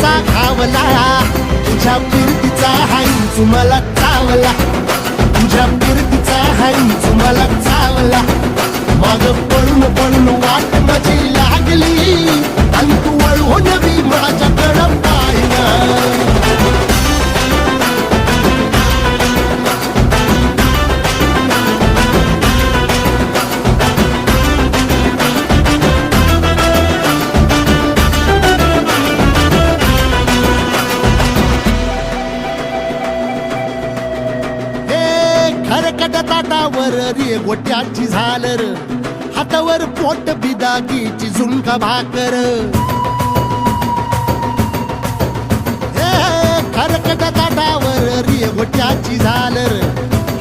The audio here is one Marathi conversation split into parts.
कसा घावला, तुझ्या फिरतीचा हाईच मला चावला, तुझ्या फिरतीचा हाईच मला चावला. माग पळून पळून वाट माझी लागली आणि तू वळून बी माझ्याकडं पाहिना. खरकट ताटावर रे गोट्याची झालर, हातावर पोट बिदागीची झुणका भाकर. खरकट ताटावर रे गोट्याची झालर,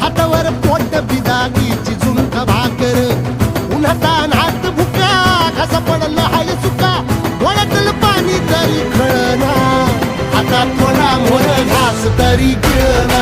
हातावर पोट बिदागीची झुणका भाकर. उन्हातान हात भुका, कसा पडलं हाय सुका, डोळ्यातलं पाणी तरी कळना, आता थोडा मोर घास तरी गिळना.